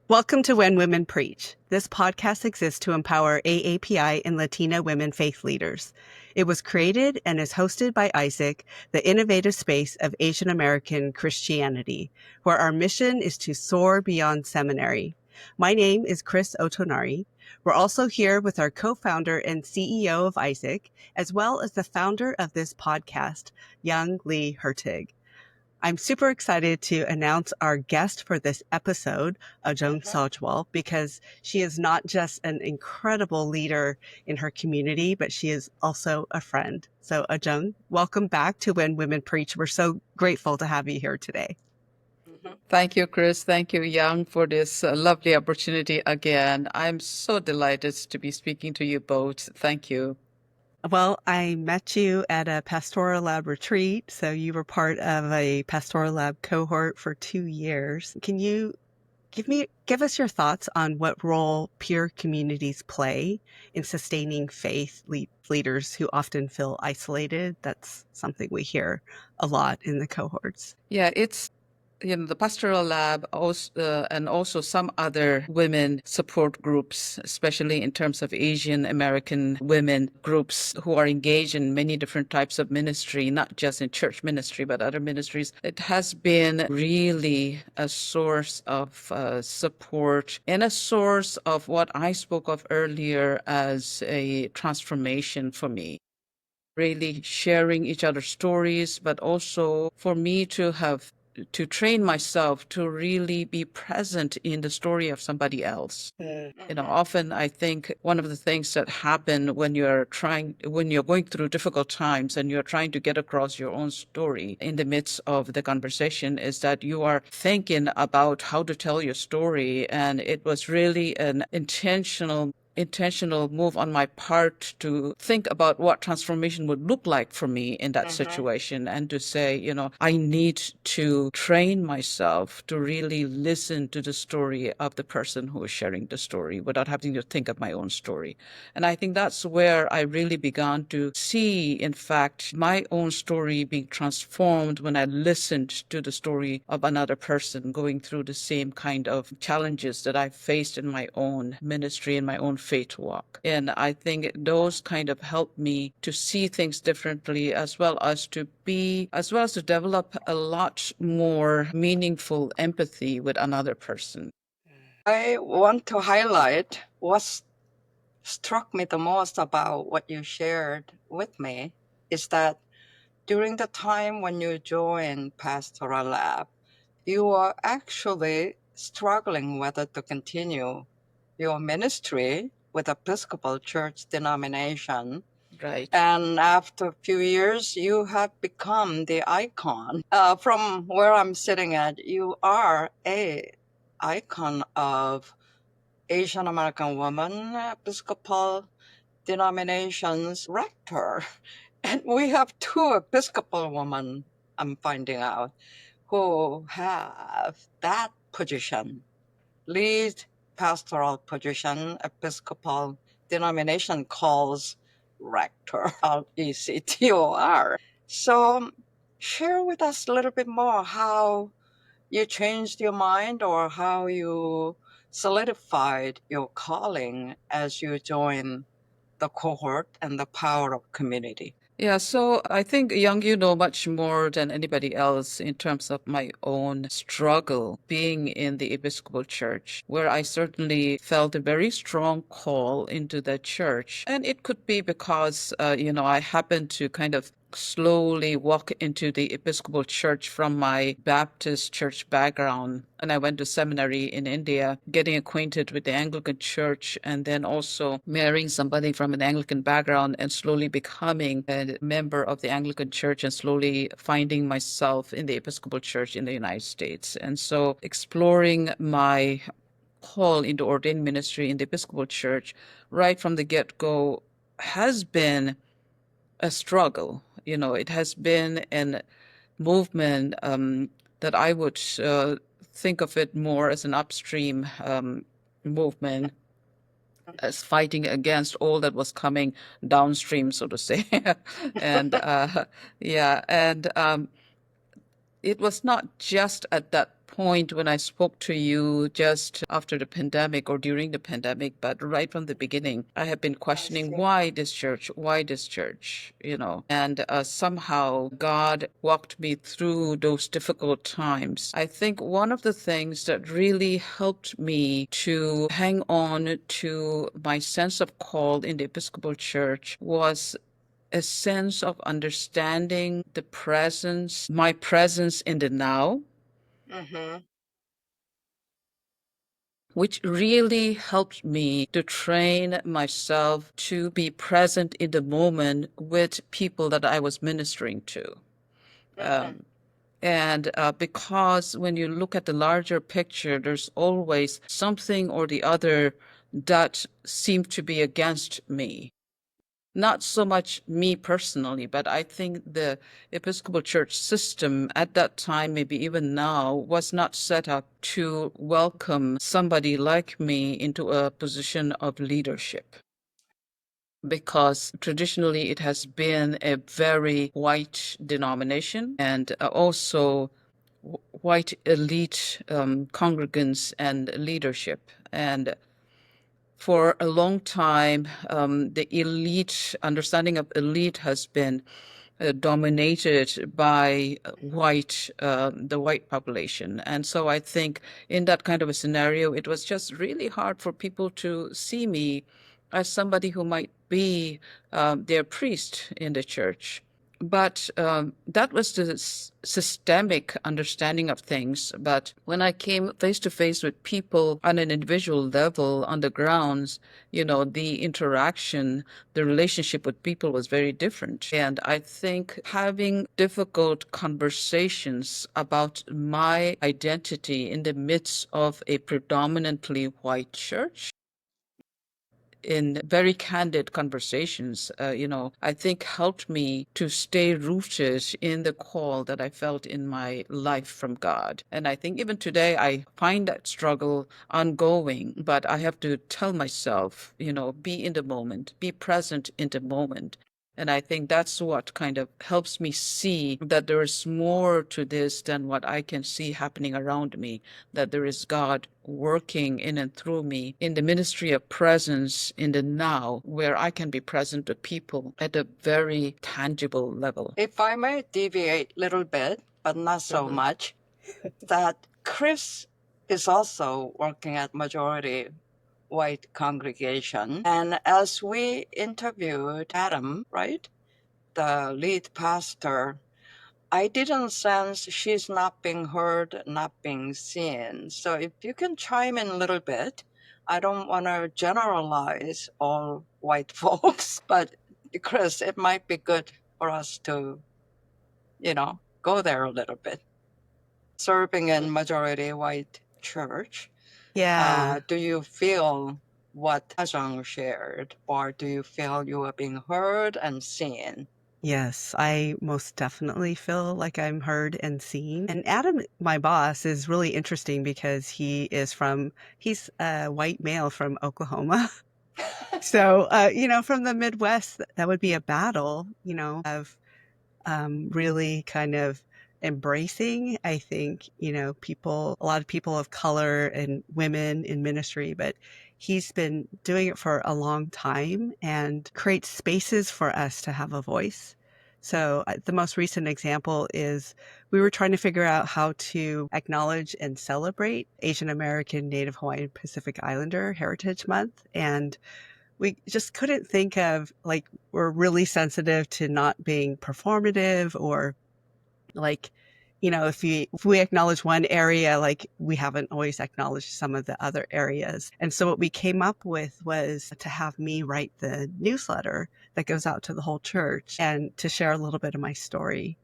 Welcome to When Women Preach. This podcast exists to empower AAPI and Latina women faith leaders. It was created and is hosted by Isaac, the innovative space of Asian American Christianity, where our mission is to soar beyond seminary. My name is Cris Otonari. We're also here with our co-founder and CEO of Isaac, as well as the founder of this podcast, Young Lee Hertig. I'm super excited to announce our guest for this episode, Ajung Sojwal, because she is not just an incredible leader in her community, but she is also a friend. So Ajung, welcome back to When Women Preach. We're so grateful to have you here today. Thank you, Cris. Thank you, Young, for this lovely opportunity again. I'm so delighted to be speaking to you both. Thank you. Well, I met you at a Pastoral Lab retreat. So you were part of a Pastoral Lab cohort for 2 years. Can you give us your thoughts on what role peer communities play in sustaining faith leaders who often feel isolated? That's something we hear a lot in the cohorts. Yeah, it's the Pastoral Lab and also some other women support groups, especially in terms of Asian American women groups who are engaged in many different types of ministry, not just in church ministry, but other ministries. It has been really a source of support and a source of what I spoke of earlier as a transformation for me. Really sharing each other's stories, but also for me to train myself to really be present in the story of somebody else. Often I think one of the things that happen when you're going through difficult times and you're trying to get across your own story in the midst of the conversation is that you are thinking about how to tell your story. And it was really an intentional move on my part to think about what transformation would look like for me in that situation, and to say, I need to train myself to really listen to the story of the person who is sharing the story without having to think of my own story. And I think that's where I really began to see, in fact, my own story being transformed when I listened to the story of another person going through the same kind of challenges that I faced in my own ministry, in my own faith walk. And I think those kind of help me to see things differently, as well as to develop a lot more meaningful empathy with another person. I want to highlight what struck me the most about what you shared with me is that during the time when you joined Pastoral Lab, you were actually struggling whether to continue your ministry with Episcopal Church denomination. Right. And after a few years, you have become the icon. From where I'm sitting at, you are a icon of Asian American woman Episcopal denomination's rector. And we have 2 Episcopal women, I'm finding out, who have that position, lead pastoral position. Episcopal denomination calls rector, RECTOR. So share with us a little bit more how you changed your mind or how you solidified your calling as you joined the cohort and the power of community. Yeah, so I think, Young, you know much more than anybody else in terms of my own struggle being in the Episcopal Church, where I certainly felt a very strong call into the church. And it could be because, I happened to kind of slowly walk into the Episcopal Church from my Baptist church background. And I went to seminary in India, getting acquainted with the Anglican Church, and then also marrying somebody from an Anglican background and slowly becoming a member of the Anglican Church and slowly finding myself in the Episcopal Church in the United States. And so exploring my call into ordained ministry in the Episcopal Church right from the get-go has been a struggle. It has been a movement that I would think of it more as an upstream movement, as fighting against all that was coming downstream, so to say. And it was not just at that point when I spoke to you just after the pandemic or during the pandemic, but right from the beginning, I have been questioning why this church, and somehow God walked me through those difficult times. I think one of the things that really helped me to hang on to my sense of call in the Episcopal Church was a sense of understanding the presence, my presence in the now, Mm-hmm. which really helped me to train myself to be present in the moment with people that I was ministering to. Mm-hmm. And because when you look at the larger picture, there's always something or the other that seemed to be against me. Not so much me personally, but I think the Episcopal Church system at that time, maybe even now, was not set up to welcome somebody like me into a position of leadership. Because traditionally it has been a very white denomination and also white elite congregants and leadership. And for a long time, the elite understanding of elite has been dominated by the white population. And so I think in that kind of a scenario, it was just really hard for people to see me as somebody who might be their priest in the church. But that was the systemic understanding of things. But when I came face to face with people on an individual level on the grounds, the interaction, the relationship with people was very different. And I think having difficult conversations about my identity in the midst of a predominantly white church, in very candid conversations, I think helped me to stay rooted in the call that I felt in my life from God. And I think even today I find that struggle ongoing, but I have to tell myself, be in the moment, be present in the moment. And I think that's what kind of helps me see that there is more to this than what I can see happening around me, that there is God working in and through me in the ministry of presence in the now, where I can be present to people at a very tangible level. If I may deviate a little bit, but not so much, that Cris is also working at majority white congregation. And as we interviewed Adam, right, the lead pastor, I didn't sense she's not being heard, not being seen. So if you can chime in a little bit, I don't want to generalize all white folks, but Cris, it might be good for us to, go there a little bit. Serving in majority white church, Yeah. do you feel what Ajung shared, or do you feel you are being heard and seen? Yes, I most definitely feel like I'm heard and seen. And Adam, my boss, is really interesting because he's a white male from Oklahoma. So, from the Midwest, that would be a battle, of really kind of embracing, I think, a lot of people of color and women in ministry, but he's been doing it for a long time and creates spaces for us to have a voice. So the most recent example is we were trying to figure out how to acknowledge and celebrate Asian American, Native Hawaiian, Pacific Islander Heritage Month. And we just couldn't think of, like, we're really sensitive to not being performative or like, if we acknowledge one area, like we haven't always acknowledged some of the other areas. And so what we came up with was to have me write the newsletter that goes out to the whole church and to share a little bit of my story.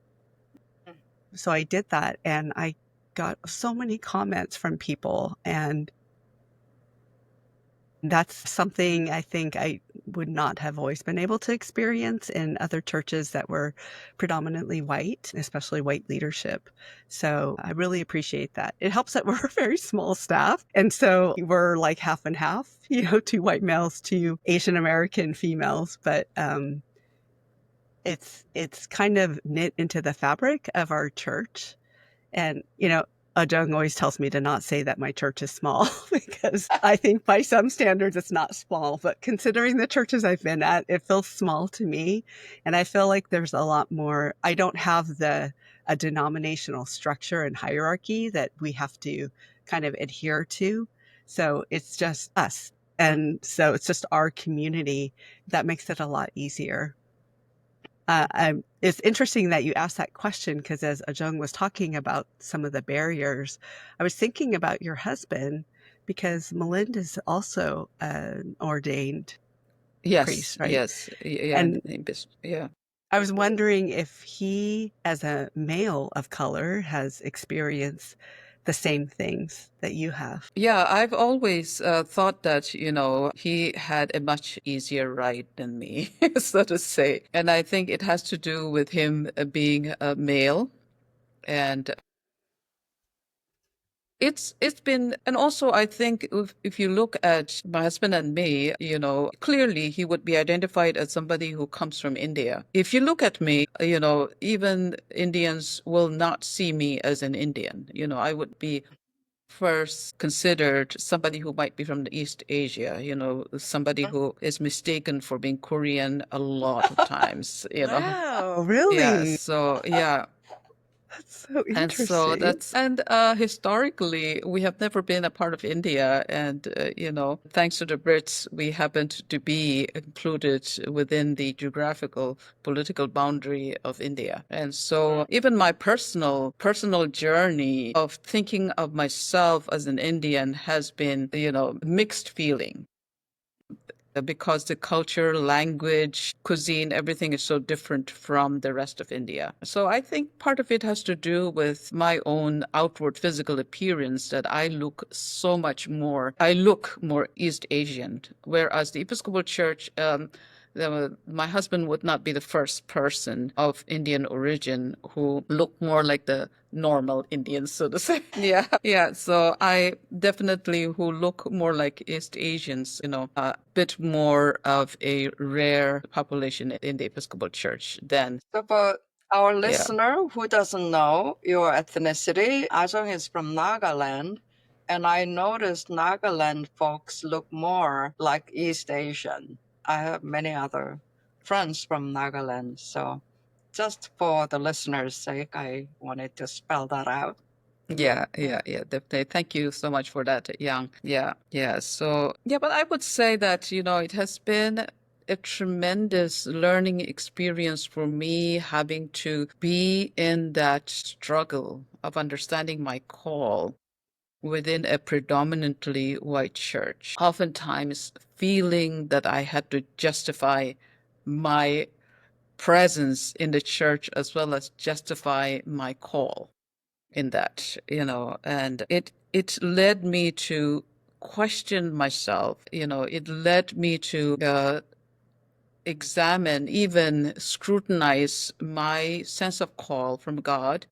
So I did that and I got so many comments from people, and that's something I think I would not have always been able to experience in other churches that were predominantly white, especially white leadership. So I really appreciate that. It helps that we're a very small staff. And so we're like half and half, 2 white males, 2 Asian American females. But it's kind of knit into the fabric of our church. And, Ajung always tells me to not say that my church is small because I think by some standards it's not small. But considering the churches I've been at, it feels small to me. And I feel like there's a lot more. I don't have a denominational structure and hierarchy that we have to kind of adhere to. So it's just us. And so it's just our community that makes it a lot easier. It's interesting that you asked that question because as Ajung was talking about some of the barriers, I was thinking about your husband because Melinda's also an ordained priest, right? Yes, yeah, And yeah. I was wondering if he, as a male of color, has experienced the same things that you have. Yeah, I've always thought that, he had a much easier ride than me, so to say. And I think it has to do with him being a male. And it's been, and also I think if you look at my husband and me, clearly he would be identified as somebody who comes from India. If you look at me, even Indians will not see me as an Indian. I would be first considered somebody who might be from the East Asia, somebody who is mistaken for being Korean a lot of times, Wow, Yeah, really? so yeah. That's so And so interesting. historically, we have never been a part of India. And, thanks to the Brits, we happened to be included within the geographical political boundary of India. And so even my personal journey of thinking of myself as an Indian has been, mixed feeling, because the culture, language, cuisine, everything is so different from the rest of India. So I think part of it has to do with my own outward physical appearance, that I look more East Asian, whereas the Episcopal Church, my husband would not be the first person of Indian origin who looked more like the normal Indians, so to say. Yeah, yeah. So I definitely who look more like East Asians, a bit more of a rare population in the Episcopal Church than. So for our Yeah. listener who doesn't know your ethnicity, Ajung is from Nagaland, and I noticed Nagaland folks look more like East Asian. I have many other friends from Nagaland, so just for the listeners' sake, I wanted to spell that out. Yeah, definitely. Thank you so much for that, Yang. Yeah. So, yeah, but I would say that, it has been a tremendous learning experience for me, having to be in that struggle of understanding my call within a predominantly white church. Oftentimes feeling that I had to justify my presence in the church as well as justify my call in that, and it led me to question myself. It led me to examine, even scrutinize my sense of call from God.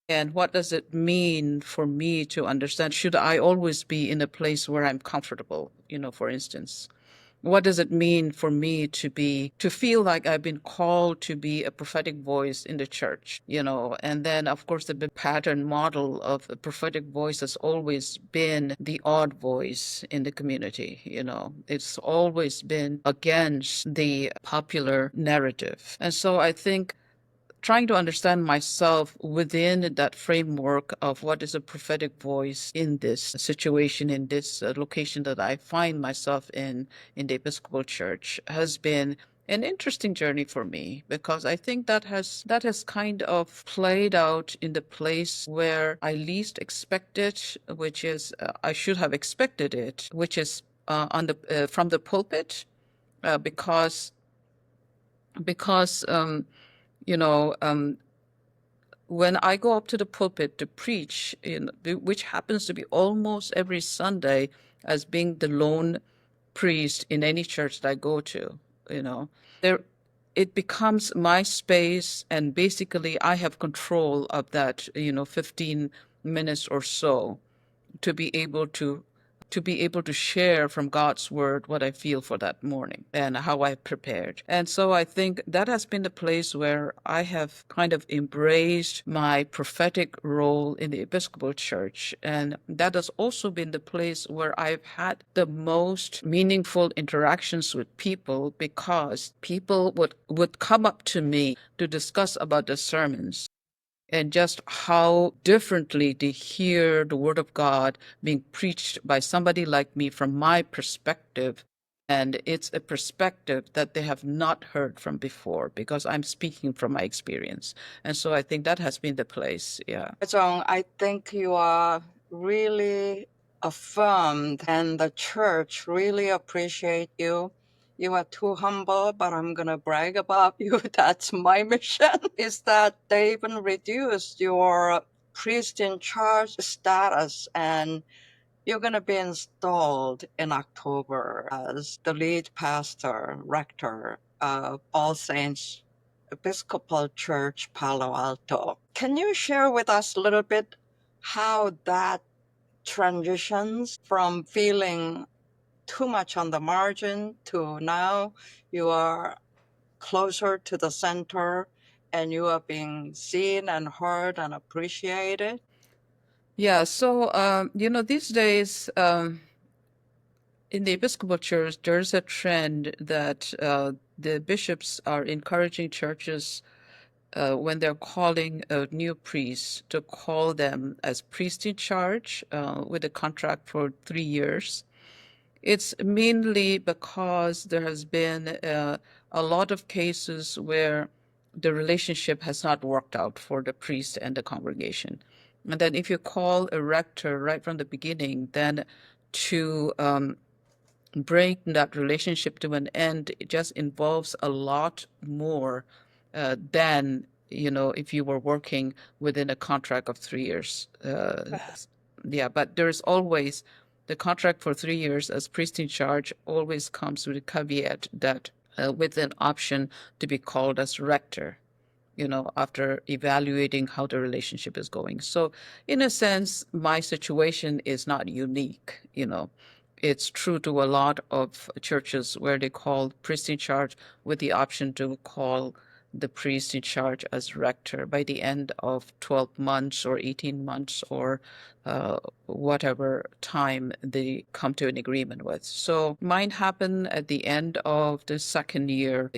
And what does it mean for me to understand? Should I always be in a place where I'm comfortable, for instance? What does it mean for me to feel like I've been called to be a prophetic voice in the church, And then, of course, the pattern model of a prophetic voice has always been the odd voice in the community, It's always been against the popular narrative. And so I think trying to understand myself within that framework of what is a prophetic voice in this situation, in this location that I find myself in the Episcopal Church, has been an interesting journey for me, because I think that has kind of played out in the place where I least expected, which is I should have expected it, which is on the from the pulpit, because because you know, when I go up to the pulpit to preach, which happens to be almost every Sunday, as being the lone priest in any church that I go to, there it becomes my space, and basically I have control of that, 15 minutes or so, to be able to to be able to share from God's word what I feel for that morning and how I prepared. And so I think that has been the place where I have kind of embraced my prophetic role in the Episcopal Church. And that has also been the place where I've had the most meaningful interactions with people, because people would come up to me to discuss about the sermons and just how differently they hear the word of God being preached by somebody like me from my perspective. And it's a perspective that they have not heard from before, because I'm speaking from my experience. And so I think that has been the place. Yeah. Ajung, I think you are really affirmed, and the church really appreciate you. You are too humble, but I'm going to brag about you. That's my mission, is that they even reduced your priest in charge status, and you're going to be installed in October as the lead pastor, rector of All Saints Episcopal Church, Palo Alto. Can you share with us a little bit how that transitions from feeling too much on the margin to now you are closer to the center and you are being seen and heard and appreciated? Yeah. So, these days, in the Episcopal Church, there's a trend that the bishops are encouraging churches, when they're calling a new priest, to call them as priest in charge, with a contract for 3 years. It's mainly because there has been a lot of cases where the relationship has not worked out for the priest and the congregation. And then if you call a rector right from the beginning, then to bring that relationship to an end, it just involves a lot more than, if you were working within a contract of 3 years. Yeah, but there's always the contract for 3 years as priest in charge always comes with a caveat that with an option to be called as rector, after evaluating how the relationship is going. So in a sense, my situation is not unique. It's true to a lot of churches where they call priest in charge with the option to call the priest in charge as rector by the end of 12 months or 18 months or whatever time they come to an agreement with. So mine happened at the end of the second year,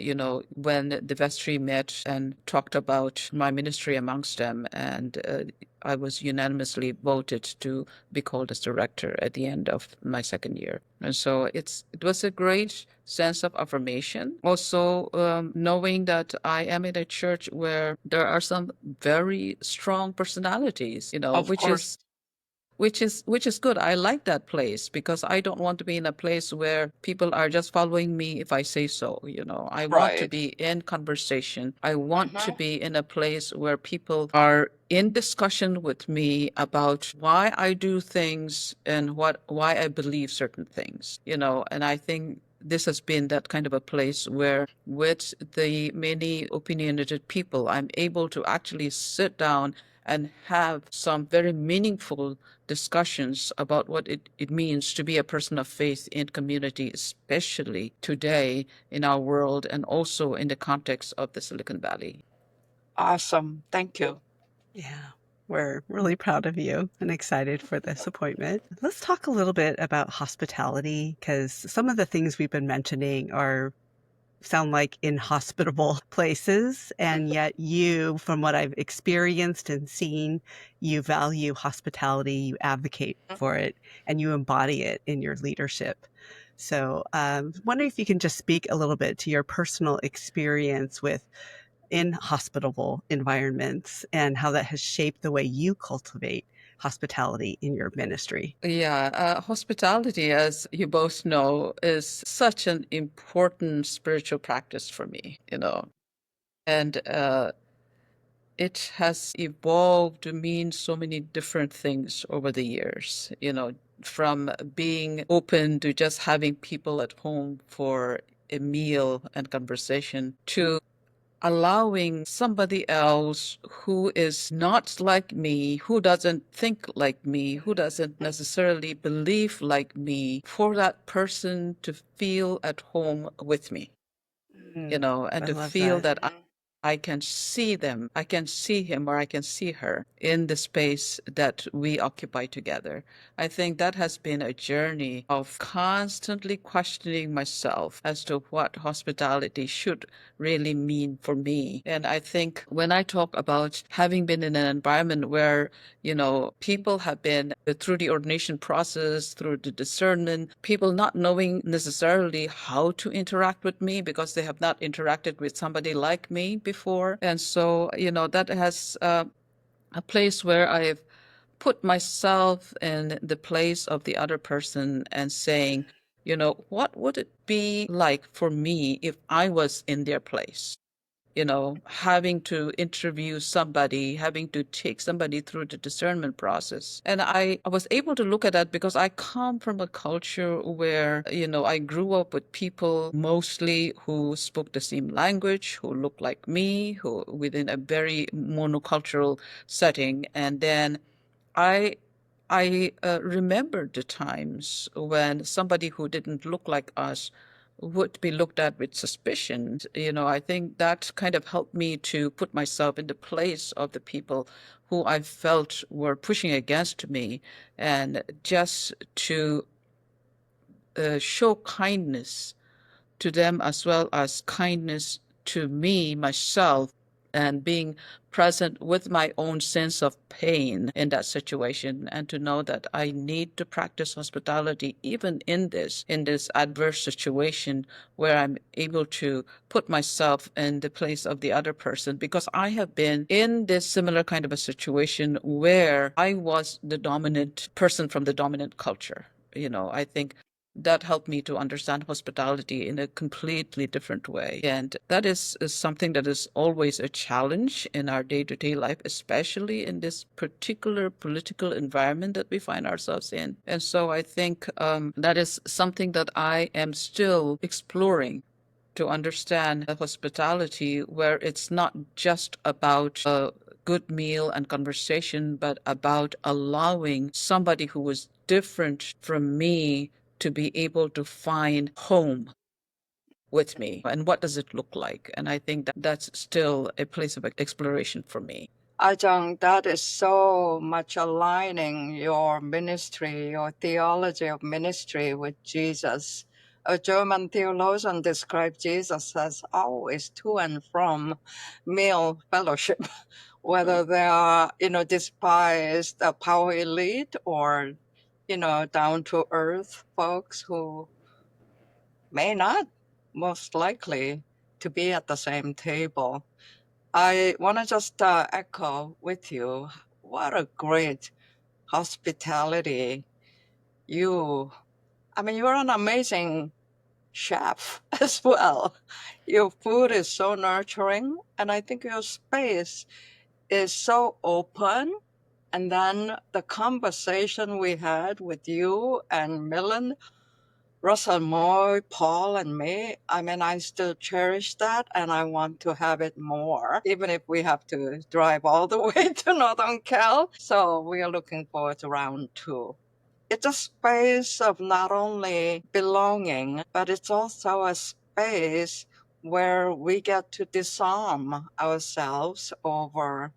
when the vestry met and talked about my ministry amongst them. And I was unanimously voted to be called as director at the end of my second year. And so it was a great sense of affirmation. Also, knowing that I am in a church where there are some very strong personalities, Of course. which is good. I like that place because I don't want to be in a place where people are just following me if I say so. I want to Right. be in conversation. I want to Mhm. be in a place where people are in discussion with me about why I do things and why I believe certain things. And I think this has been that kind of a place where, with the many opinionated people, I'm able to actually sit down and have some very meaningful discussions about what it means to be a person of faith in community, especially today in our world and also in the context of the Silicon Valley. Awesome. Thank you. Yeah, we're really proud of you and excited for this appointment. Let's talk a little bit about hospitality, because some of the things we've been mentioning sound like inhospitable places, and yet you, from what I've experienced and seen, you value hospitality, you advocate for it, and you embody it in your leadership. So wondering if you can just speak a little bit to your personal experience with inhospitable environments and how that has shaped the way you cultivate hospitality in your ministry. Yeah, hospitality, as you both know, is such an important spiritual practice for me. And it has evolved to mean so many different things over the years, from being open to just having people at home for a meal and conversation to allowing somebody else who is not like me, who doesn't think like me, who doesn't necessarily believe like me, for that person to feel at home with me, and I to love feel that. that I can see them, I can see him, or I can see her in the space that we occupy together. I think that has been a journey of constantly questioning myself as to what hospitality should really mean for me. And I think when I talk about having been in an environment where, people have been through the ordination process, through the discernment, people not knowing necessarily how to interact with me because they have not interacted with somebody like me before. And so, that has a place where I've put myself in the place of the other person and saying, what would it be like for me if I was in their place? Having to interview somebody, having to take somebody through the discernment process. And I was able to look at that because I come from a culture where, I grew up with people mostly who spoke the same language, who looked like me, who within a very monocultural setting. And then I I remembered the times when somebody who didn't look like us would be looked at with suspicion. I think that kind of helped me to put myself in the place of the people who I felt were pushing against me, and just to show kindness to them as well as kindness to me, myself, and being present with my own sense of pain in that situation, and to know that I need to practice hospitality even in this adverse situation where I'm able to put myself in the place of the other person, because I have been in this similar kind of a situation where I was the dominant person from the dominant culture. I think that helped me to understand hospitality in a completely different way. And that is something that is always a challenge in our day-to-day life, especially in this particular political environment that we find ourselves in. And so I think that is something that I am still exploring, to understand hospitality, where it's not just about a good meal and conversation, but about allowing somebody who is different from me to be able to find home with me. And what does it look like? And I think that that's still a place of exploration for me. Ajung, that is so much aligning your ministry, your theology of ministry with Jesus. A German theologian described Jesus as always to and from meal fellowship, whether they are, despised power elite or, down to earth folks who may not most likely to be at the same table. I want to just echo with you. What a great hospitality. You're an amazing chef as well. Your food is so nurturing, and I think your space is so open. And then the conversation we had with you and Millen, Russell Moore, Paul, and me, I still cherish that, and I want to have it more, even if we have to drive all the way to Northern Cal. So we are looking forward to round two. It's a space of not only belonging, but it's also a space where we get to disarm ourselves over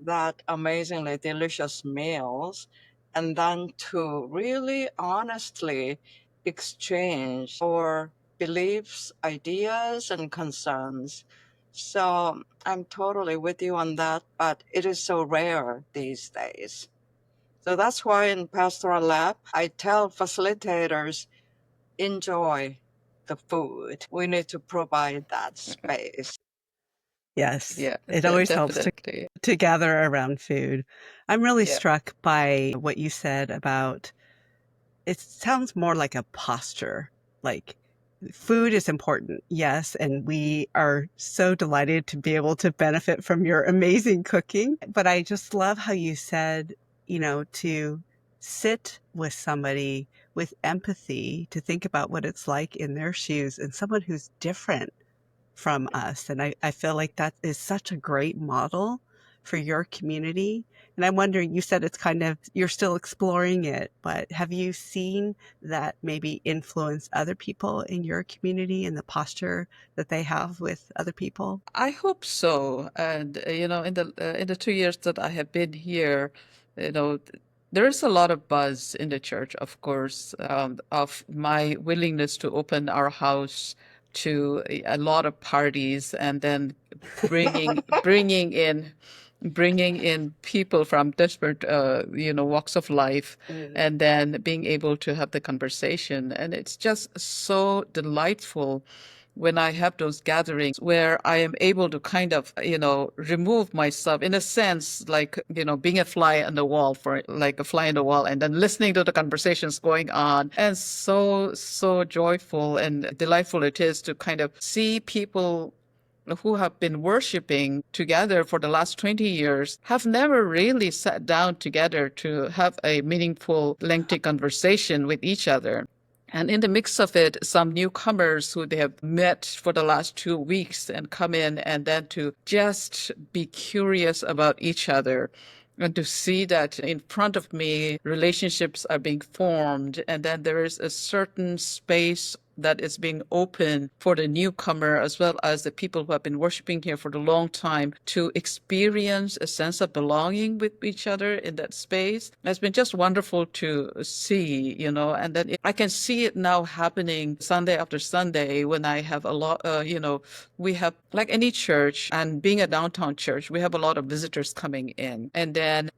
that amazingly delicious meals, and then to really honestly exchange our beliefs, ideas, and concerns. So I'm totally with you on that, but it is so rare these days. So that's why in Pastoral Lab, I tell facilitators, enjoy the food. We need to provide that space. Yes, Yeah, it always helps definitely. to gather around food. I'm really Yeah. struck by what you said about it sounds more like a posture. Like food is important, yes, and we are so delighted to be able to benefit from your amazing cooking. But I just love how you said, to sit with somebody with empathy, to think about what it's like in their shoes, and someone who's different from us. And I feel like that is such a great model for your community. And I'm wondering, you said it's kind of, you're still exploring it, but have you seen that maybe influence other people in your community and the posture that they have with other people? I hope so. And in the 2 years that I have been here, you know, there is a lot of buzz in the church, of course, of my willingness to open our house to a lot of parties, and then bringing in people from different walks of life, and then being able to have the conversation. And it's just so delightful when I have those gatherings where I am able to kind of, remove myself in a sense, like, being a fly on the wall, for like a fly on the wall, and then listening to the conversations going on. And so joyful and delightful it is to kind of see people who have been worshiping together for the last 20 years have never really sat down together to have a meaningful, lengthy conversation with each other. And in the mix of it, some newcomers who they have met for the last 2 weeks and come in, and then to just be curious about each other and to see that in front of me, relationships are being formed. And then there is a certain space that is being opened for the newcomer, as well as the people who have been worshiping here for a long time, to experience a sense of belonging with each other in that space. It's been just wonderful to see, and then I can see it now happening Sunday after Sunday when I have a lot, we have, like any church, and being a downtown church, we have a lot of visitors coming in. And then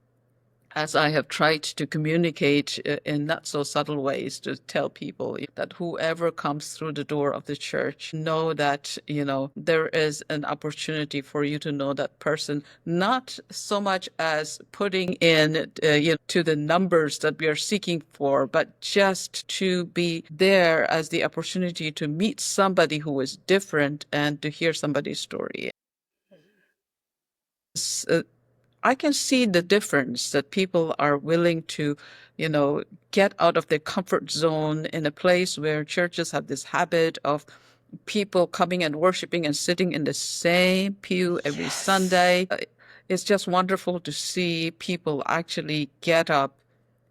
as I have tried to communicate in not so subtle ways to tell people that whoever comes through the door of the church, know that, there is an opportunity for you to know that person, not so much as putting in, to the numbers that we are seeking for, but just to be there as the opportunity to meet somebody who is different and to hear somebody's story. I can see the difference that people are willing to, get out of their comfort zone in a place where churches have this habit of people coming and worshiping and sitting in the same pew every Sunday. It's just wonderful to see people actually get up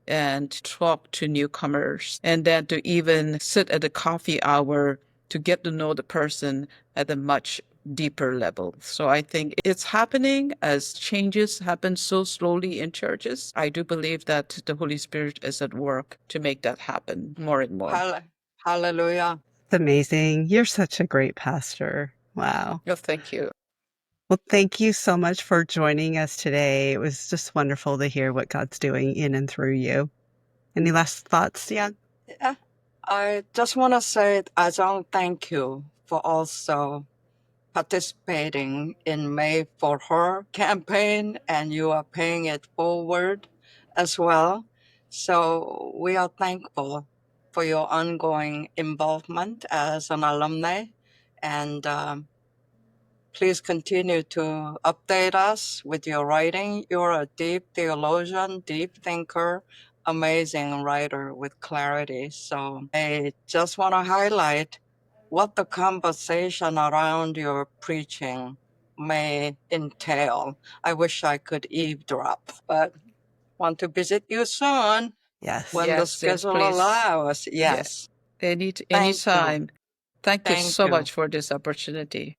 and talk to newcomers, and then to even sit at the coffee hour to get to know the person at a much deeper level. So I think it's happening as changes happen so slowly in churches. I do believe that the Holy Spirit is at work to make that happen more and more. Hallelujah. It's amazing. You're such a great pastor. Wow. Oh, thank you. Well, thank you so much for joining us today. It was just wonderful to hear what God's doing in and through you. Any last thoughts, Jan? Yeah. I just want to say, Ajung, thank you for also participating in May for Her campaign, and you are paying it forward as well. So we are thankful for your ongoing involvement as an alumni, and please continue to update us with your writing. You're a deep theologian, deep thinker, amazing writer with clarity. So I just want to highlight what the conversation around your preaching may entail. I wish I could eavesdrop, but want to visit you soon Yes. when the Yes, yes, schedule please. allows. Yeah. Yes. Thank you. Anytime. Thank you Thank so you. much for this opportunity.